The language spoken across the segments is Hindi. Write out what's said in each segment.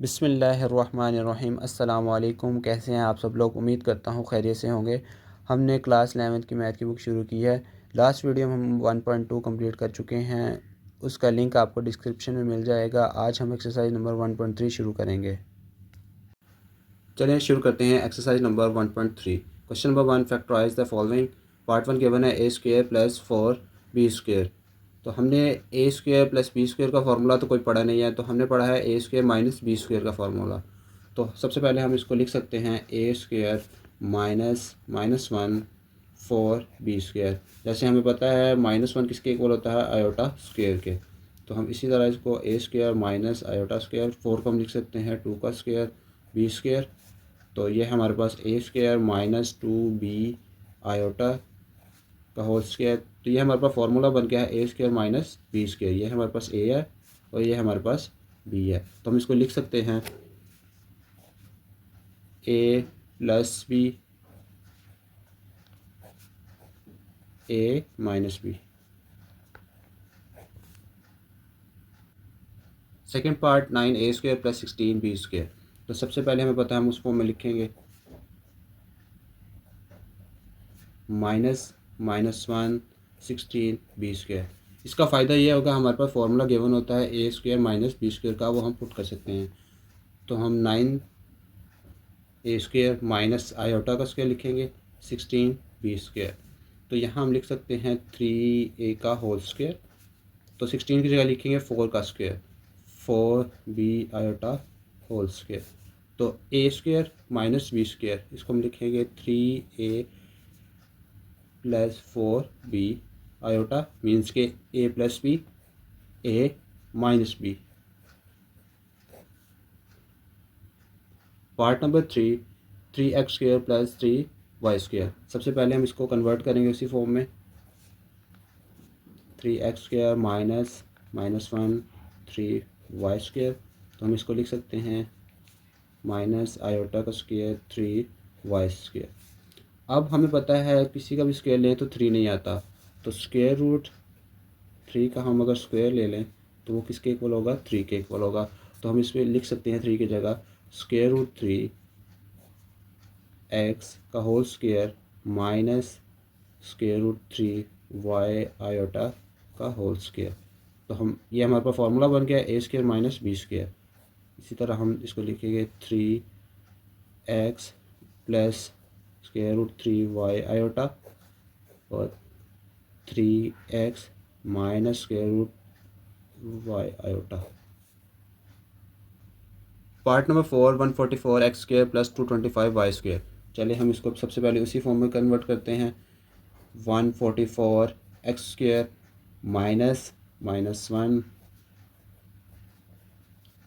बिस्मिल्लाहिर्रहमानिर्रहीम। अस्सलाम वालेकुम। कैसे हैं आप सब लोग? उम्मीद करता हूँ खैरियत से होंगे। हमने क्लास 11th की मैथ की बुक शुरू की है। लास्ट वीडियो में हम 1.2 कंप्लीट कर चुके हैं। उसका लिंक आपको डिस्क्रिप्शन में मिल जाएगा। आज हम एक्सरसाइज नंबर 1.3 शुरू करेंगे। चलिए शुरू करते हैं exercise number 1.3। Question number 1, factorise the following. Part 1 given है a² + 4b²। तो हमने a² + b² का फार्मूला तो कोई पढ़ा नहीं है, तो हमने पढ़ा है a² - b² का फार्मूला। तो सबसे पहले हम इसको लिख सकते हैं a² - -1 4b²। जैसे हमें पता है -1 किसके इक्वल होता है? आयोटा स्क्वायर के। तो हम इसी तरह इसको a² - आयोटा स्क्वायर, 4 को हम लिख सकते हैं 2 का स्क्वायर b²। तो ये हमारे पास a² - 2b आयोटा का होल स्क्वायर। तो ये हमारे पास फार्मूला बन गया है a² - b²। ये हमारे पास a है और ये हमारे पास b है। तो हम इसको लिख सकते हैं a + b a - b। Second part 9a² + 16b²। तो सबसे पहले हमें पता है हम उस फॉर्म में लिखेंगे -1 16b²। इसका फ़ायदा ये होगा, हमारे पास फार्मूला गिवन होता है a² - b² का, वो हम पुट कर सकते हैं। तो हम 9a² - आयोटा का स्क्वायर लिखेंगे 16b²। तो यहाँ हम लिख सकते हैं 3a का होल स्क्वायर। तो 16 की जगह लिखेंगे 4 का square 4b iota whole square. तो a² - b², इसको हम लिखेंगे 3a + 4b आयोटा, मीन्स के a + b a - b। Part number 3, 3x² + 3y²। सबसे पहले हम इसको कन्वर्ट करेंगे उसी फॉर्म में 3x² - -1 3y²। तो हम इसको लिख सकते हैं माइनस आयोटा का स्क्वायर 3y²। अब हमें पता है किसी का भी स्क्वायर लें तो 3 नहीं आता, तो √3 का हम अगर स्क्वायर ले लें तो वो किसके इक्वल होगा? 3 के इक्वल होगा। तो हम इसमें लिख सकते हैं 3 की जगह √3 x का whole square minus √3 y iota का होल स्क्वायर। तो हम ये हमारे पास फार्मूला बन गया a² - b²। इसी तरह हम इसको लिखेंगे 3x + √3 y आयोटा और 3x - y iota. Part number 4, 144x² + 225y²। चलिए हम इसको सबसे पहले उसी फॉर्म में कन्वर्ट करते हैं 144x² - -1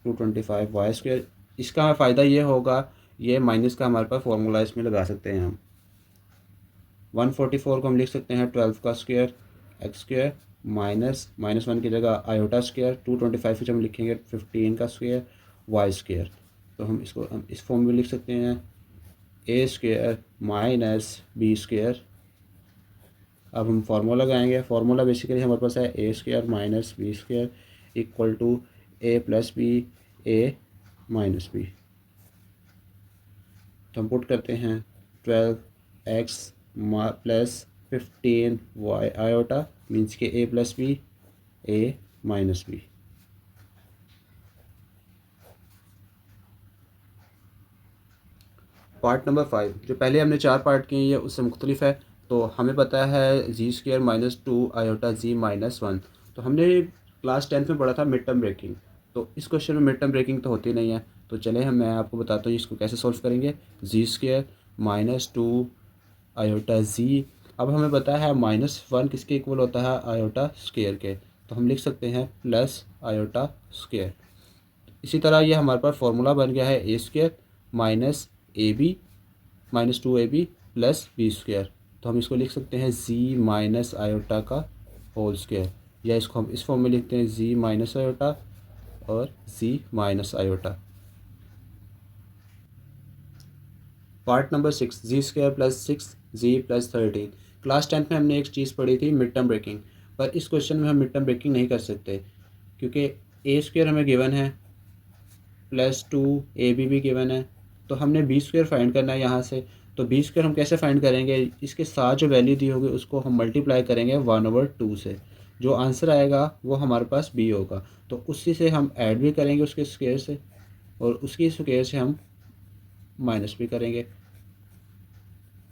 225y²। इसका फ़ायदा ये होगा, ये माइनस का हमारे पास फार्मूला इसमें लगा सकते हैं हम। 144 को हम लिख सकते हैं 12 का स्क्वायर x² -1 की जगह आयोटा स्क्वायर 225 हम लिखेंगे 15 का स्क्वायर y²। तो हम इसको इस फॉर्म में लिख सकते हैं a² - b²। अब हम फार्मूला लगाएंगे। फार्मूला बेसिकली हमारे पास है a² - b² equal to a + b a - b। तो हम पुट करते हैं 12x + 15y आयोटा, मीन्स के a + b a - b। Part number 5, जो पहले हमने 4 पार्ट किए हैं उससे मुख्तलिफ है। तो हमें पता है z² - 2 आयोटा z - 1। तो हमने क्लास 10th में पढ़ा था मिड टर्म ब्रेकिंग। तो इस क्वेश्चन में मिड टर्म ब्रेकिंग तो होती नहीं है। तो चले मैं आपको बताता हूँ इसको कैसे सॉल्व करेंगे। z² - 2 iota z। अब हमें पता है -1 किसके इक्वल होता है? आयोटा स्क्वायर के। तो हम लिख सकते हैं प्लस आयोटा स्क्वायर। इसी तरह ये हमारे पास फार्मूला बन गया है a² - ab -2ab + b²। तो हम इसको लिख सकते हैं z - आयोटा का होल स्क्वायर, या इसको हम इस फॉर्म में लिखते हैं z - आयोटा और z - iota. Part number 6, z² + 6z + 13। Class 10th में हमने एक चीज़ पढ़ी थी मिड टर्म ब्रेकिंग, पर इस क्वेश्चन में हम मिड टर्म ब्रेकिंग नहीं कर सकते क्योंकि a² हमें गिवन है प्लस 2ab भी गिवन है। तो हमने बी स्क्वायर फाइंड करना है यहाँ से। तो बी स्क्वायर हम कैसे फाइंड करेंगे, इसके साथ जो वैल्यू दी होगी उसको हम मल्टीप्लाई करेंगे 1/2 से। जो आंसर आएगा वो हमारे पास बी होगा। तो उसी से हम ऐड भी करेंगे उसके स्क्वायर से, और उसकी स्क्वायर से हम माइनस भी करेंगे।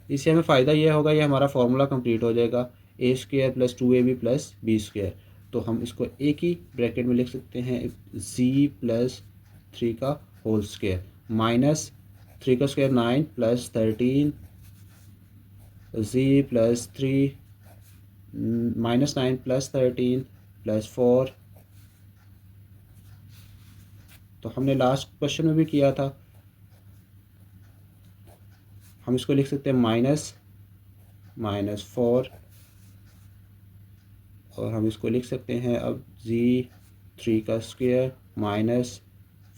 इससे हमें फ़ायदा ये होगा, ये हमारा फार्मूला कंप्लीट हो जाएगा, a square plus 2ab plus b square. तो हम इसको एक ही ब्रैकेट में लिख सकते हैं, जी प्लस 3 का होल स्क्वायर माइनस 3 का स्क्वायर 9 प्लस 13 जी प्लस 3 माइनस 9 प्लस 13 प्लस 4। तो हमने लास्ट क्वेश्चन में भी किया था, हम इसको लिख सकते हैं -4, और हम इसको लिख सकते हैं अब जी 3 का स्क्वायर माइनस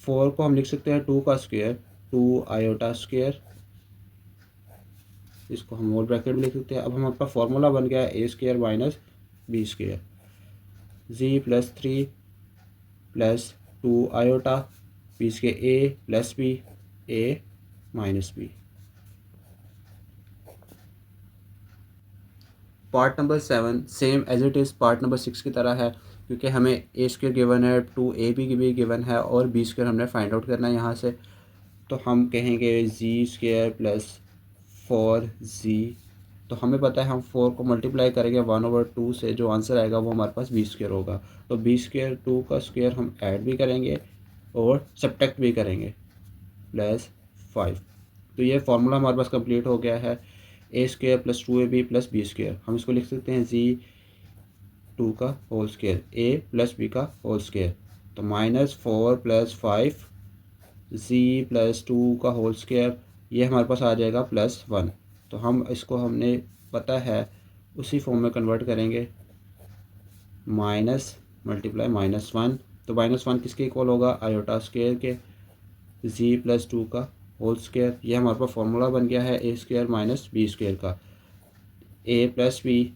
4 को हम लिख सकते हैं 2 का स्क्वायर 2 आयोटा स्क्वायर। इसको हम होल ब्रैकेट में लिख सकते हैं। अब हमारे पास फार्मूला बन गया ए square minus B square, ji plus 3 plus 2 iota b square a plus B A minus b. Part number 7 same as it is part number 6 की तरह है, क्योंकि हमें ए स्क्वायर गिवन है, 2ab की भी गिवन है, और बी स्क्वायर हमने फाइंड आउट करना है यहाँ से। तो हम कहेंगे जी स्क्वायर प्लस 4z। तो हमें पता है हम 4 को मल्टीप्लाई करेंगे 1/2 से, जो आंसर आएगा वो हमारे पास बी स्क्वायर होगा। तो बी स्क्वायर 2 का स्क्वायर हम ऐड भी करेंगे और सब्ट्रैक्ट भी करेंगे प्लस 5। तो ये फार्मूला हमारे पास कंप्लीट हो गया है, a square plus 2ab plus b square. हम इसको लिख सकते हैं जी 2 का whole square a plus b का होल स्क्वायर। तो -4 प्लस 5 जी प्लस 2 का होल स्क्वायर, ये हमारे पास आ जाएगा +1। तो हम इसको हमने पता है उसी फॉर्म में कन्वर्ट करेंगे, माइनस मल्टीप्लाई -1। तो -1 किसके इक्वल होगा, आयोटा स्क्वायर के, जी प्लस 2 का होल स्क्वायर। ये हमारे पास फार्मूला बन गया है a square minus B square का, a plus B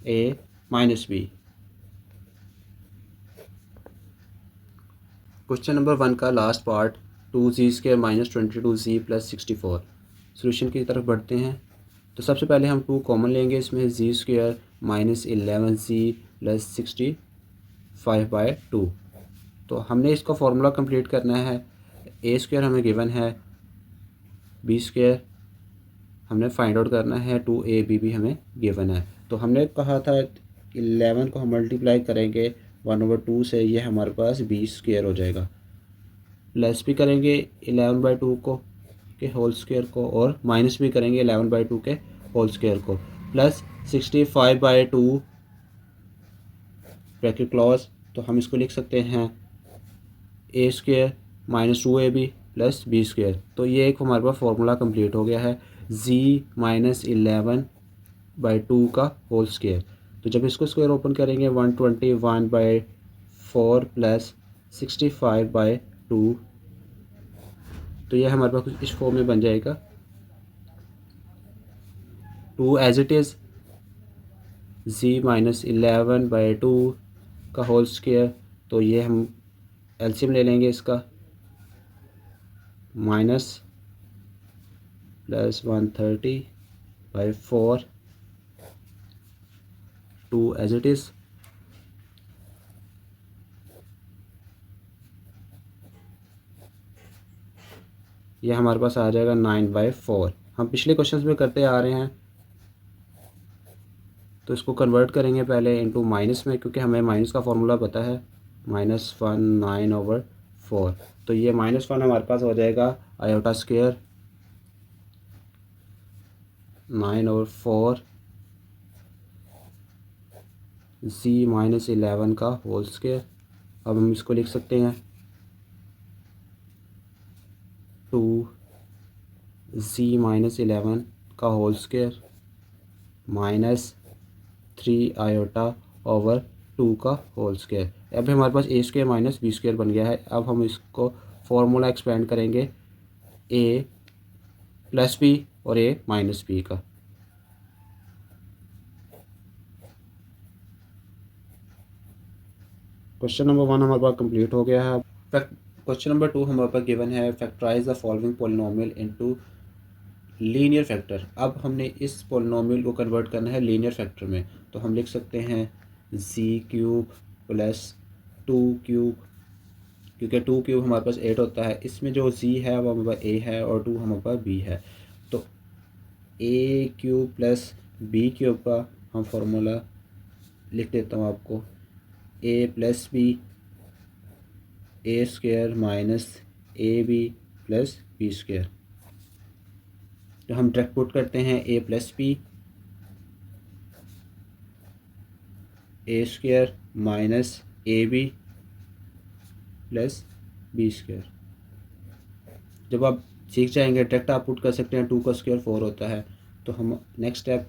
A minus b. Question number 1 का last part, 2z square minus 22z plus 64। Solution की तरफ बढ़ते हैं। तो सबसे पहले हम 2 कॉमन लेंगे, इसमें z square minus 11z plus 65/2। तो हमने इसका फार्मूला कंप्लीट करना है। ए स्क्वायर हमें गिवन है, बी स्क्वायर हमने फाइंड आउट करना है, 2ab भी हमें गिवन है। तो हमने कहा था 11 को हम मल्टीप्लाई करेंगे 1/2 से, ये हमारे पास बी स्क्वायर हो जाएगा। प्लस भी करेंगे 11/2 को के होल स्क्वायर को, और माइनस भी करेंगे 11/2 के होल स्क्वायर को, प्लस 65/2 ब्रैकेट क्लोज। तो हम इसको लिख सकते हैं a square minus 2ab plus b square. तो ये एक हमारे पास फार्मूला कंप्लीट हो गया है, जी माइनस 11/2 का होल स्क्वायर। तो जब इसको स्क्वायर ओपन करेंगे 121/4 प्लस 65/2, तो ये हमारे पास कुछ इस फॉर्म में बन जाएगा, 2 as it is ji minus 11/2 का होल स्क्वायर। तो ये हम एलसीएम ले लेंगे इसका, minus plus 130/4, 2 as it is. यह हमारे पास आ जाएगा 9/4। हम पिछले क्वेश्चंस में करते आ रहे हैं, तो इसको कन्वर्ट करेंगे पहले इनटू माइनस में, क्योंकि हमें माइनस का फार्मूला पता है, -1 9/4। तो ये -1 हमारे पास हो जाएगा आयोटा स्क्वायर 9/4 जी माइनस 11 का होल स्क्वायर। अब हम इसको लिख सकते हैं 2 जी माइनस 11 का whole square minus 3 iota over 2 का होल स्क्वायर। अब हमारे पास A square minus B square बन गया है। अब हम इसको फॉर्मूला एक्सपेंड करेंगे ए प्लस बी और ए माइनस बी का। क्वेश्चन नंबर 1 हमारे पास कंप्लीट हो गया है। क्वेश्चन नंबर 2 हमारे पास गिवन है, factorise the following polynomial into linear factor. अब हमने इस पोलिनोमियल को कन्वर्ट करना है लीनियर फैक्टर में, तो हम लिख सकते हैं जी क्यूब प्लस 2 क्यूब, क्योंकि 2 क्यूब हमारे पास 8 होता है, इसमें जो जी है वो हमारे पास ए है और 2 हमारे पास बी है, तो a cube plus b cube का हम फार्मूला लिख देता हूँ आपको, a plus B a square minus a b plus b square. तो हम डायरेक्ट पुट करते हैं a plus B a square minus a b plus b square. जब आप सीख जाएंगे डायरेक्ट आप पुट कर सकते हैं, 2 का स्क्वायर 4 होता है। तो हम नेक्स्ट स्टेप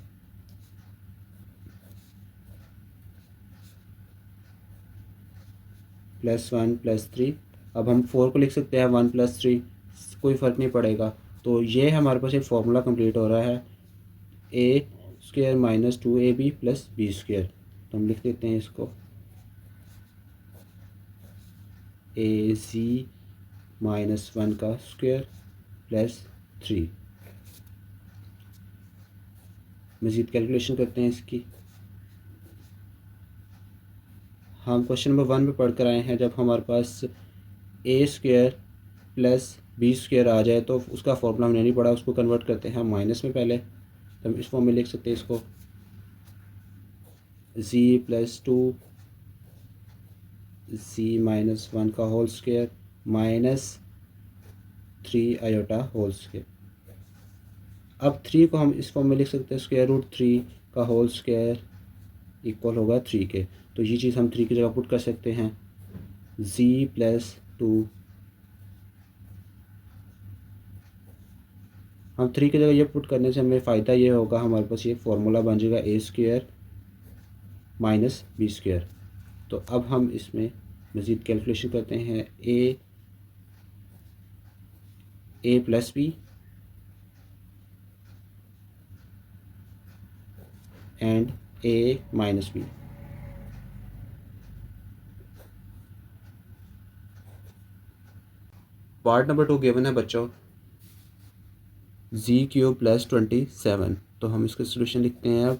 +1 +3, अब हम 4 को लिख सकते हैं 1 + 3, कोई फ़र्क नहीं पड़ेगा। तो ये हमारे पास एक फार्मूला कंप्लीट हो रहा है, a square minus 2ab plus b square. तो हम लिख देते हैं इसको, ए जी -1 का स्क्वायर प्लस 3। मज़ीद कैलकुलेशन करते हैं इसकी। हम क्वेश्चन नंबर 1 में पढ़ कर आए हैं, जब हमारे पास A square plus b square आ जाए तो उसका फॉर्मूला हमने नहीं पढ़ा, उसको कन्वर्ट करते हैं माइनस में पहले। तो हम इस फॉर्म में लिख सकते हैं इसको, जी प्लस 2 जी -1 का whole square minus 3 iota whole square. अब 3 को हम इस फॉर्म में लिख सकते हैं, √3 का होल स्क्वायर इक्वल होगा 3 के। तो ये चीज़ हम 3 की जगह पुट कर सकते हैं, जी प्लस 2, हम 3 की जगह ये पुट करने से हमें फ़ायदा ये होगा, हमारे पास ये फार्मूला बन जाएगा a square minus B square. तो अब हम इसमें मज़ीद कैलकुलेशन करते हैं, a plus b and a minus b. Part number 2 given है बच्चों, जी क्यूब प्लस 27। तो हम इसका सोल्यूशन लिखते हैं। अब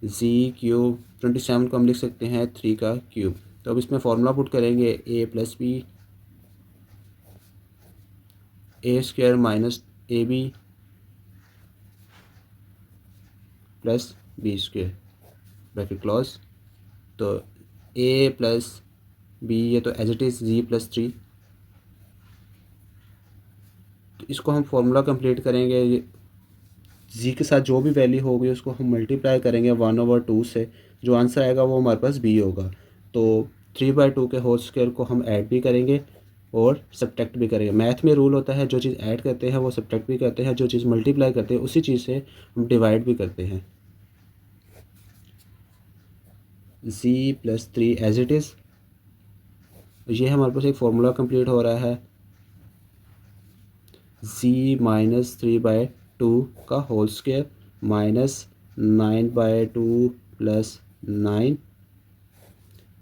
जी क्यूब 27 को हम लिख सकते हैं 3 का क्यूब। तो अब इसमें फार्मूला पुट करेंगे, a plus B a square minus a b plus b square bracket close. तो ए प्लस बी, ये तो as it is g plus 3। तो इसको हम फार्मूला कंप्लीट करेंगे, जी के साथ जो भी वैल्यू होगी उसको हम मल्टीप्लाई करेंगे 1/2 से, जो आंसर आएगा वो हमारे पास बी होगा। तो 3/2 के होल स्क्वायर को हम ऐड भी करेंगे और सब्ट्रैक्ट भी करेंगे। मैथ में रूल होता है, जो चीज़ ऐड करते हैं वो सब्ट्रैक्ट भी करते हैं, जो चीज़ मल्टीप्लाई करते हैं उसी चीज़ से हम डिवाइड भी करते हैं। G plus 3 as it is, ये हमारे पास एक फार्मूला कंप्लीट हो रहा है, जी -3/2 का होल स्क्वायर माइनस 9/2 प्लस 9,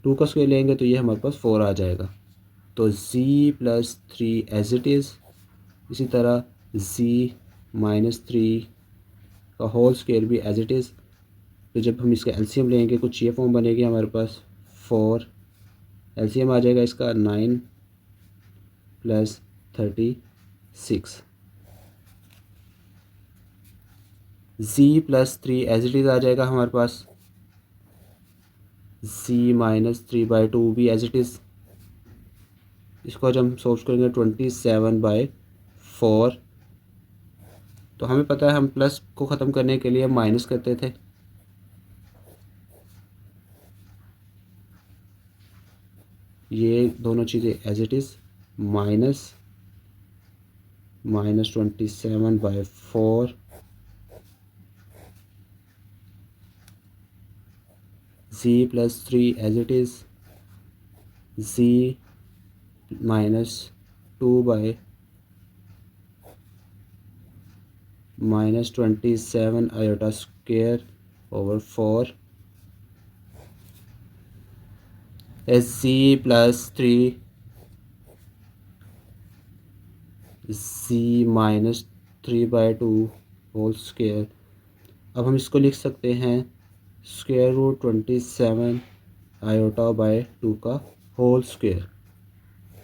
2 का स्क्वायर लेंगे तो ये हमारे पास 4 आ जाएगा। तो जी प्लस 3 एज इट इज़, इसी तरह जी -3 का होल स्क्वायर भी एज इट इज़। तो जब हम इसका एलसीएम लेंगे कुछ ये फॉर्म बनेगी हमारे पास, 4 एलसीएम आ जाएगा इसका 9 plus 36। G plus 3 as it is आ जाएगा हमारे पास, जी -3/2 भी एज इट इज़। इसको जब हम सोल्व करेंगे 27/4। तो हमें पता है हम प्लस को ख़त्म करने के लिए माइनस करते थे, ये दोनों चीज़ें as it is, -27/4 z plus 3 as it is, z -2 -27 iota square over 4 as z plus 3 z minus 3/2 whole square. अब हम इसको लिख सकते हैं स्क्वायर रूट 27 आयोटा बाय 2 का होल स्क्वायर।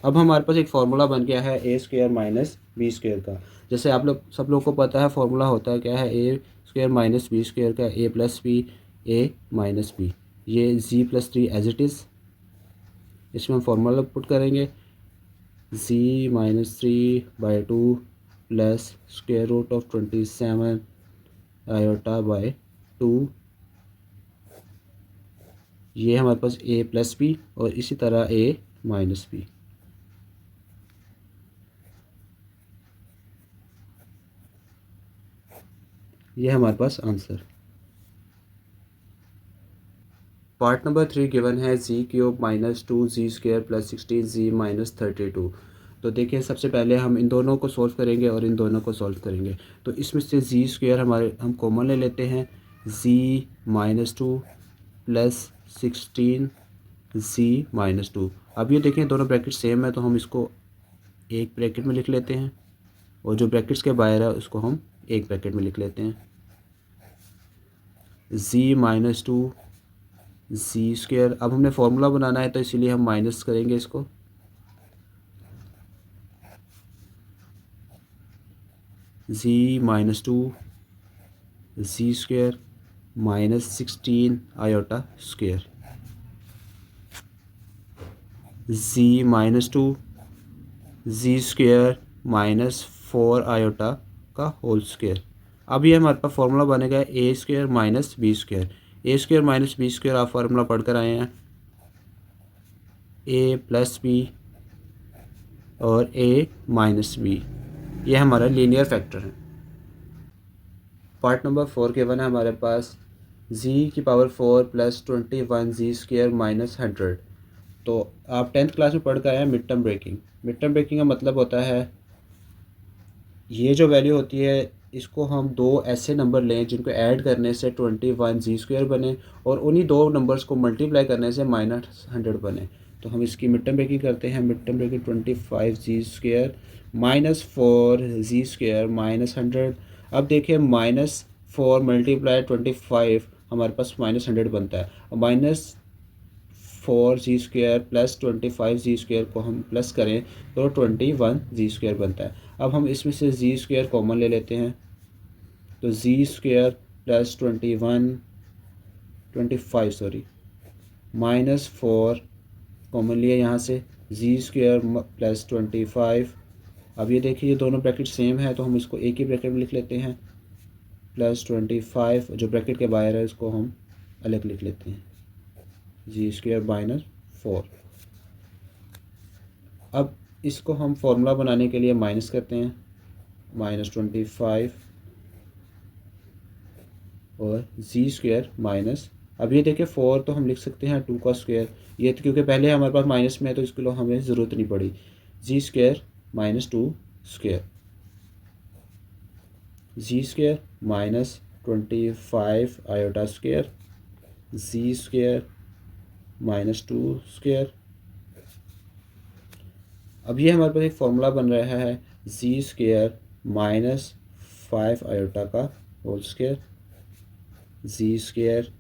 अब हमारे पास एक फार्मूला बन गया है a square minus B square का। जैसे आप लोग सब लोग को पता है फार्मूला होता है क्या है, a square minus B square का, a plus B A minus b. ये g plus 3 as it is, इसमें हम फार्मूला पुट करेंगे g minus 3/2 plus square root of 27 iota by 2। ये हमारे पास ए प्लस बी और इसी तरह ए माइनस बी। ये हमारे पास आंसर। पार्ट नंबर 3 गिवन है z cube minus 2 z square plus 16 z minus 32। तो देखिए सबसे पहले हम इन दोनों को सॉल्व करेंगे और इन दोनों को सॉल्व करेंगे। तो इसमें से जी स्क्वायर हमारे हम कॉमन ले लेते हैं, जी माइनस 2 प्लस 16 जी माइनस 2। अब ये देखें दोनों ब्रैकेट सेम है तो हम इसको एक ब्रैकेट में लिख लेते हैं और जो ब्रैकेट्स के बाहर है उसको हम एक ब्रैकेट में लिख लेते हैं। जी माइनस 2 जी स्क्वायर। अब हमने फार्मूला बनाना है तो इसीलिए हम माइनस करेंगे इसको, जी minus 2 z square minus 16 iota square, जी minus 2 z square minus 4 iota का होल स्क्वायर। अब ये हमारे पास फार्मूला बनेगा ए square minus B square. A square minus B square आप फार्मूला पढ़ कर आए हैं, ए प्लस बी और ए माइनस बी। ये हमारा लीनियर फैक्टर है। पार्ट नंबर 4 के वन है हमारे पास जी की power 4 plus 21 z square minus 100। तो आप 10th क्लास में पढ़ कर आए हैं mid term breaking. Mid term breaking का मतलब होता है ये जो वैल्यू होती है इसको हम दो ऐसे नंबर लें जिनको ऐड करने से 21 जी स्क्वायर बने और उन्हीं दो नंबर्स को मल्टीप्लाई करने से माइनस 100 बने। तो हम इसकी मिड टर्म ब्रेकिंग करते हैं। मिड टर्म ब्रेकिंग 25 जी स्क्वायर माइनस 4 जी स्क्वायर माइनस 100। अब देखिए माइनस 4 मल्टीप्लाई 25 हमारे पास माइनस 100 बनता है और माइनस 4 जी स्क्वायर प्लस 25 जी स्क्वायर को हम प्लस करें तो 21 जी स्क्वायर बनता है। अब हम इसमें से जी स्क्वायर कॉमन ले लेते हैं तो जी स्क्वायर प्लस 25 माइनस 4 कॉमन लिया यहाँ से, जी स्क्वायर प्लस 25। अब ये देखिए ये दोनों ब्रैकेट सेम है तो हम इसको एक ही ब्रैकेट में लिख लेते हैं, प्लस 25 जो ब्रैकेट के बाहर है इसको हम अलग लिख लेते हैं, जी स्क्वायर माइनस 4। अब इसको हम फॉर्मूला बनाने के लिए माइनस करते हैं, माइनस 25 और जी स्क्वायर माइनस। अब ये देखिए 4 तो हम लिख सकते हैं 2 का स्क्वायर, ये तो क्योंकि पहले हमारे पास माइनस में है तो इसके लिए हमें ज़रूरत नहीं पड़ी। Z square minus 2 square, z square minus 25 iota square, z square minus 2 square. अब ये हमारे पास एक फॉर्मूला बन रहा है जी स्क्वायर माइनस 5 आयोटा का whole square, z square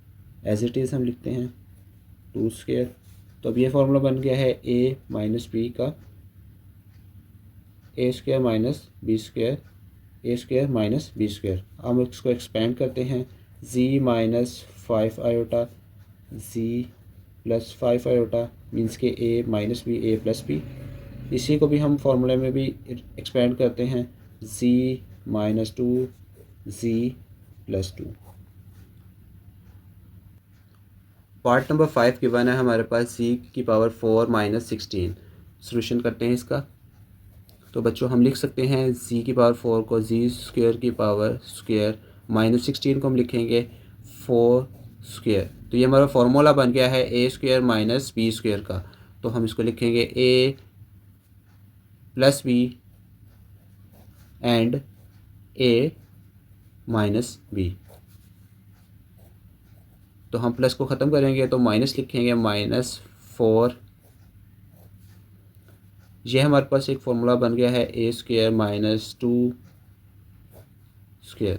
as it is हम लिखते हैं 2 स्क्वायर। तो अब ये फॉर्मूला बन गया है ए माइनस बी का, ए square minus B square, a square minus B square. हम इसको एक्सपेंड करते हैं, जी माइनस 5 आयोटा जी प्लस 5 आयोटा मीन्स के ए माइनस बी ए प्लस बी। इसी को भी हम फार्मूले में भी एक्सपेंड करते हैं, जी माइनस 2 जी प्लस 2। पार्ट नंबर 5 की वन है हमारे पास जी की पावर 4 माइनस 16। सोल्यूशन करते हैं इसका। तो बच्चों हम लिख सकते हैं जी की पावर 4 को जी स्क्वायर की पावर स्क्वायर माइनस 16 को हम लिखेंगे 4 स्क्वायर। तो ये हमारा फार्मूला बन गया है a square minus B square का। तो हम इसको लिखेंगे a plus b and a minus b. तो हम प्लस को ख़त्म करेंगे तो माइनस लिखेंगे, माइनस 4 ये हमारे पास एक फार्मूला बन गया है ए स्क्वायर माइनस 2 स्क्वायर।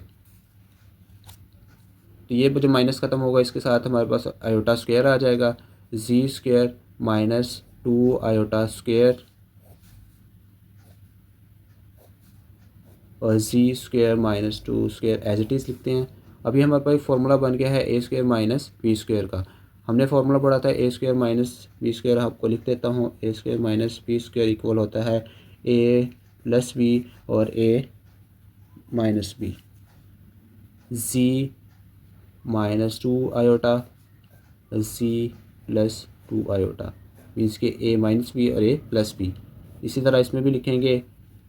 तो ये जो माइनस ख़त्म होगा इसके साथ हमारे पास आयोटा स्क्वायर आ जाएगा, g square minus 2 iota square और g square minus 2 square as it is लिखते हैं। अभी हमारे पास फार्मूला बन गया है a square minus B square का। हमने फार्मूला पढ़ा था a square minus B square, आपको लिख देता हूँ। A square minus B square equal होता है ए प्लस बी और a minus b, g minus 2 iota ji plus 2 iota, means के ए माइनस बी और ए प्लस बी। इसी तरह इसमें भी लिखेंगे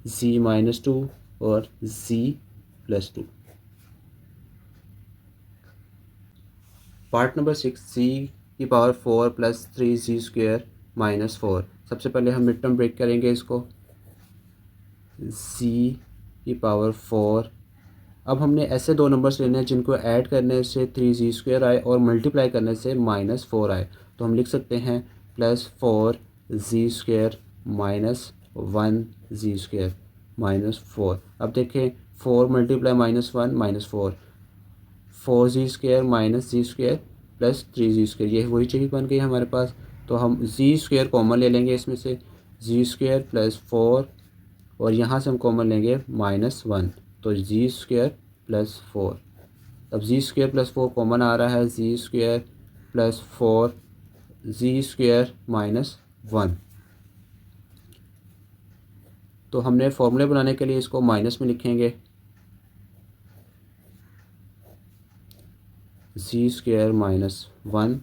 जी माइनस 2 और जी प्लस 2। पार्ट नंबर 6, जी की पावर 4 प्लस 3 जी स्क्वायर माइनस 4। सबसे पहले हम मिड टर्म ब्रेक करेंगे इसको, जी की पावर 4। अब हमने ऐसे दो नंबर्स लेने हैं जिनको ऐड करने से 3 जी स्क्वायर आए और मल्टीप्लाई करने से माइनस 4 आए। तो हम लिख सकते हैं प्लस 4 जी स्क्वायर माइनस 1 जी स्क्वायर माइनस 4। अब देखें 4 मल्टीप्लाई माइनस 1 माइनस 4 जी स्क्वायर माइनस जी स्क्वायर प्लस 3 जी स्क्वायर, ये वही चीज़ बन गई हमारे पास। तो हम जी स्क्वायर कॉमन ले लेंगे इसमें से, जी स्क्वायर प्लस 4 और यहाँ से हम कॉमन लेंगे माइनस 1, तो जी स्क्वायर प्लस 4। अब जी स्क्वायर प्लस 4 कॉमन आ रहा है, जी स्क्वायर प्लस 4 जी स्क्वायर माइनस 1। तो हमने फॉर्मूले बनाने के लिए इसको माइनस में लिखेंगे, जी स्क्वायर माइनस 1।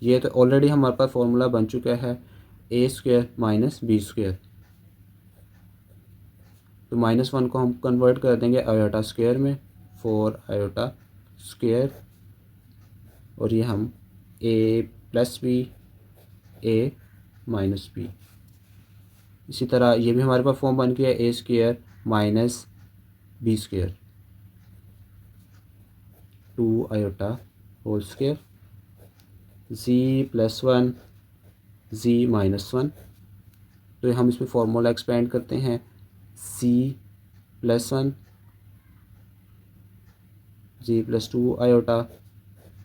ये तो ऑलरेडी हमारे पास फॉर्मूला बन चुका है a square minus B square. तो माइनस 1 को हम कन्वर्ट कर देंगे आयोटा स्क्वायर में, 4 आयोटा स्क्वायर, और ये हम A plus B A minus B. इसी तरह ये भी हमारे पास फॉर्म बन गया ए square minus B square, 2 iota whole square, जी प्लस 1 जी माइनस 1। तो हम इसमें फॉर्मूला एक्सपेंड करते हैं, G plus 1 G plus 2 iota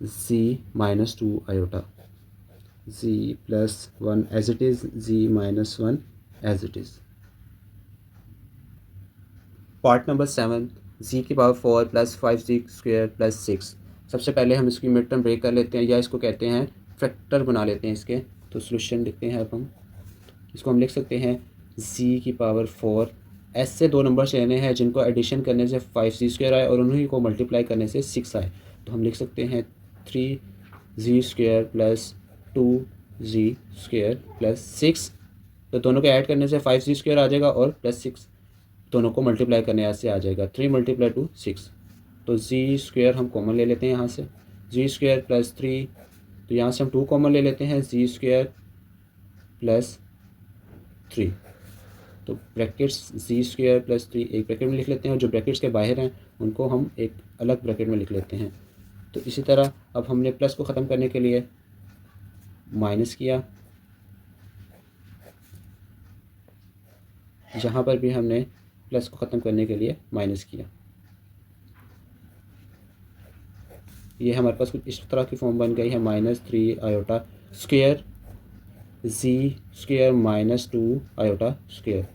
G minus 2 iota, ji plus 1 as it is, ji minus 1 as it is. Part number 7, G की पावर 4 प्लस 5 जी स्क्वायर प्लस 6। सबसे पहले हम इसकी मिड टर्म ब्रेक कर लेते हैं, या इसको कहते हैं फैक्टर बना लेते हैं इसके। तो सोल्यूशन लिखते हैं। अब हम इसको लिख सकते हैं जी की पावर 4, ऐसे दो नंबर्स लेने हैं जिनको एडिशन करने से 5 जी स्क्वायर आए और उन्हीं को मल्टीप्लाई करने से 6 आए। तो हम लिख सकते हैं 3 जी square plus 2 z square plus 6। तो दोनों को ऐड करने से 5 जी स्क्वायर आ जाएगा और प्लस 6 दोनों को मल्टीप्लाई करने से आ जाएगा 3 मल्टीप्लाई 2 6। तो जी स्क्वायर हम कॉमन ले लेते हैं यहाँ से, जी स्क्वायर प्लस 3, तो यहाँ से हम 2 कॉमन ले लेते हैं, जी स्क्वायर प्लस 3। तो ब्रैकेट्स जी स्क्वायर प्लस 3 एक ब्रैकेट में लिख लेते हैं और जो ब्रैकेट्स के बाहर हैं उनको हम एक अलग ब्रैकेट में लिख लेते हैं। तो इसी तरह अब हमने प्लस को ख़त्म करने के लिए माइनस किया, जहाँ पर भी हमने प्लस को ख़त्म करने के लिए माइनस किया। ये हमारे पास कुछ इस तरह की फॉर्म बन गई है, -3 iota square z square minus 2 iota square.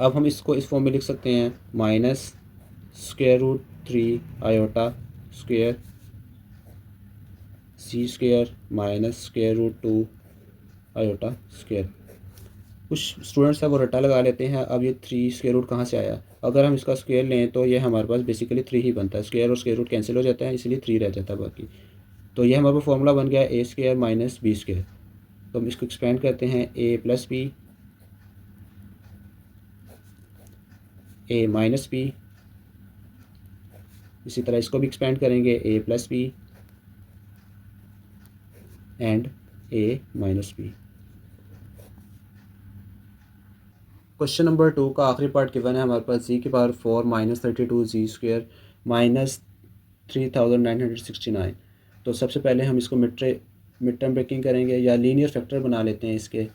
अब हम इसको इस फॉर्म में लिख सकते हैं, -√3 iota square z square minus √2 iota square. कुछ स्टूडेंट्स हैं वो रट्टा लगा लेते हैं, अब ये 3 स्क्वायर रूट कहाँ से आया। अगर हम इसका स्क्वायर लें तो ये हमारे पास बेसिकली 3 ही बनता है, स्क्वायर और स्क्वायर रूट कैंसिल हो जाता है, इसलिए 3 रह जाता है बाकी। तो ये हमारे पास फॉर्मूला बन गया ए स्क्वायर माइनस बी स्क्वायर। तो हम इसको एक्सपेंड करते हैं, a plus B A minus B, इसी तरह इसको भी एक्सपेंड करेंगे, a plus b and a minus b. Question number 2 का आखिरी पार्ट गिवन है हमारे पास, जी की पावर 4 -32 जी स्क्वायर माइनस 3969। तो सबसे पहले हम इसको मिड टर्म ब्रेकिंग करेंगे या लीनियर फैक्टर बना लेते हैं इसके।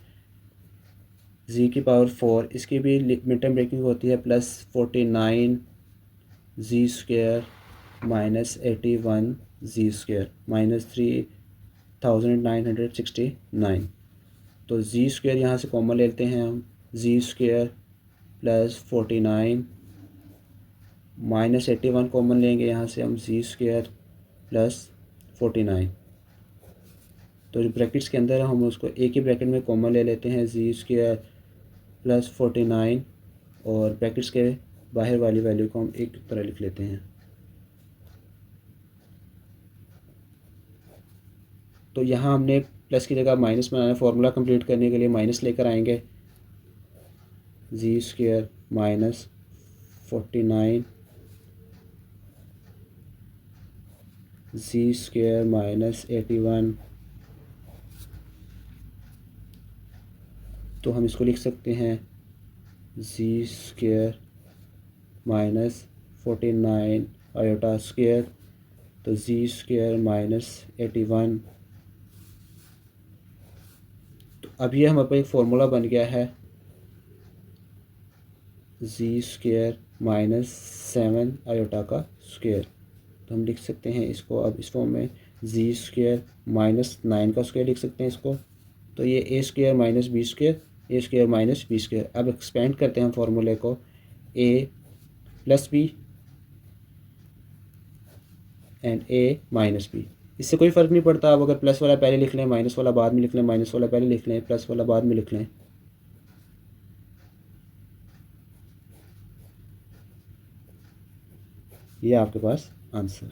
जी की पावर 4, इसकी भी मिड टर्म ब्रेकिंग होती है +49 जी स्क्वायर -81 जी स्क्वायर -3969। तो जी स्क्वायर यहाँ से कॉमन लेते हैं हम, जी स्क्वायर +49 -81 कॉमन लेंगे यहाँ से हम, जी स्क्वायर +49। तो जो ब्रैकेट्स के अंदर हम उसको एक ही ब्रैकेट में कॉमन ले लेते हैं, जी स्क्वायर +49, और ब्रैकेट्स के बाहर वाली वैल्यू को हम एक तरह लिख लेते हैं। तो यहाँ हमने प्लस की जगह माइनस बनाना है, फार्मूला कंप्लीट करने के लिए माइनस लेकर आएंगे, जी स्क्वायर -49 जी स्क्वायर -81। तो हम इसको लिख सकते हैं जी स्क्वायर -49 आयोटा स्क्वायर, तो जी स्क्वायर -81। तो अब ये हमारे पास एक फार्मूला बन गया है, जी स्क्वायर -7 आयोटा का स्क्वायर। तो हम लिख सकते हैं इसको अब इस फॉर्म में, जी स्क्वायर -9 का स्क्वायर लिख सकते हैं इसको। तो ये a square minus B square, a square minus B square. अब एक्सपेंड करते हैं हम फार्मूले को, a plus b and a minus b. इससे कोई फ़र्क नहीं पड़ता, अब अगर प्लस वाला पहले लिख लें, माइनस वाला बाद में लिख लें, माइनस वाला पहले लिख लें, प्लस वाला बाद में लिख लें। ये आपके पास आंसर।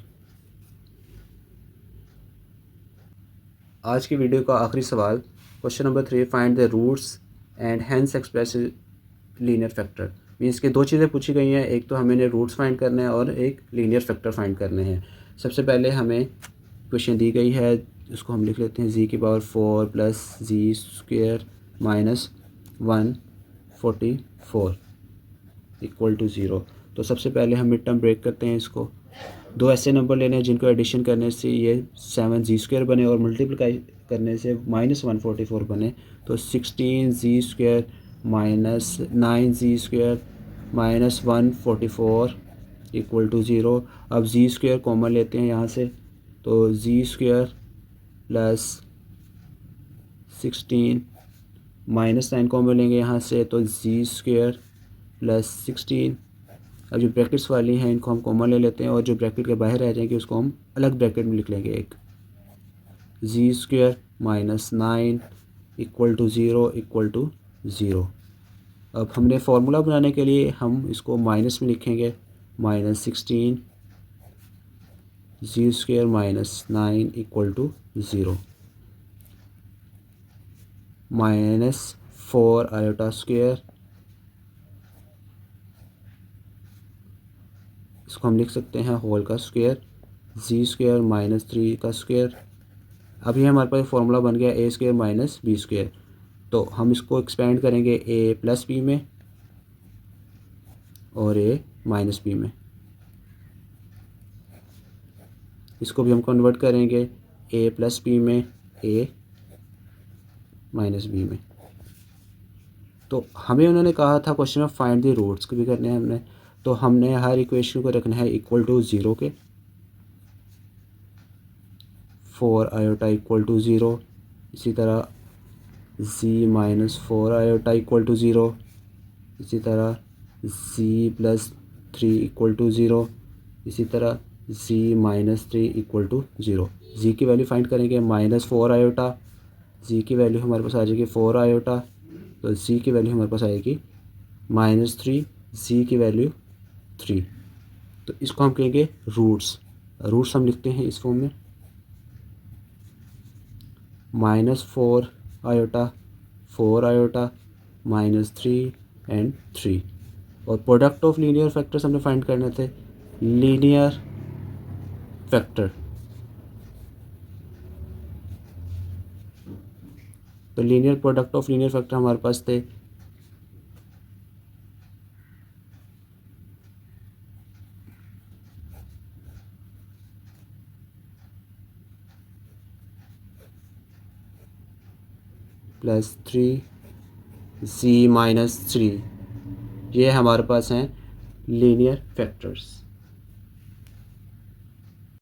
आज की वीडियो का आखिरी सवाल, question number 3, find the roots and hence express linear factor. Means के दो चीज़ें पूछी गई हैं, एक तो हमें रूट्स फाइंड करने हैं और एक लीनियर फैक्टर फाइंड करने हैं। सबसे पहले हमें क्वेश्चन दी गई है, उसको हम लिख लेते हैं जी की power 4 plus z square -144 equal to 0। तो सबसे पहले हम मिड टर्म ब्रेक करते हैं इसको। दो ऐसे नंबर लेने हैं जिनको एडिशन करने से ये 7 जी स्क्वायर बने और मल्टीप्लाई करने से -144 बने। तो 16 g square -9 g square -144 equal to 0। अब जी स्क्वायर कॉमन लेते हैं यहाँ से, तो जी स्क्वायर +16 -9 कॉमन लेंगे यहाँ से, तो जी स्क्वायर +16। अब जो ब्रैकेट्स वाली हैं इनको हम कॉमन ले लेते हैं, और जो ब्रैकेट के बाहर रह जाएंगे उसको हम अलग ब्रैकेट में लिख लेंगे एक, g square -9 equal to 0 equal to 0। अब हमने फार्मूला बनाने के लिए हम इसको माइनस में लिखेंगे, -16 g square -9 equal to 0, -4 iota square, इसको हम लिख सकते हैं होल का स्क्वायर, जी स्क्वायर -3 का स्क्वायर। अभी हमारे पास फार्मूला बन गया ए स्क्वायर माइनस बी स्क्वायर। तो हम इसको एक्सपेंड करेंगे ए प्लस बी में और ए माइनस बी में। इसको भी हम कन्वर्ट करेंगे ए प्लस बी में, ए माइनस बी में। तो हमें उन्होंने कहा था क्वेश्चन में फाइंड द रूट्स भी करने हैं हमने, तो हमने हर इक्वेशन को रखना है इक्वल टू 0 के। 4 आयोटा इक्वल टू 0, इसी तरह z -4 आयोटा इक्वल टू 0, इसी तरह z +3 इक्वल टू 0, इसी तरह z -3 इक्वल टू 0। z की वैल्यू फाइंड करेंगे, -4 आयोटा, z की वैल्यू हमारे पास आ जाएगी 4 आयोटा, तो z की वैल्यू हमारे पास आएगी -3, z की वैल्यू 3। तो इसको हम कहेंगे रूट्स। रूट्स हम लिखते हैं इस फॉर्म में, -4 आयोटा, 4 आयोटा, -3 एंड 3। और प्रोडक्ट ऑफ लीनियर फैक्टर्स हमने फाइंड करने थे, लीनियर फैक्टर। तो linear product of linear factor हमारे पास थे +3 c-3। ये हमारे पास हैं लीनियर फैक्टर्स।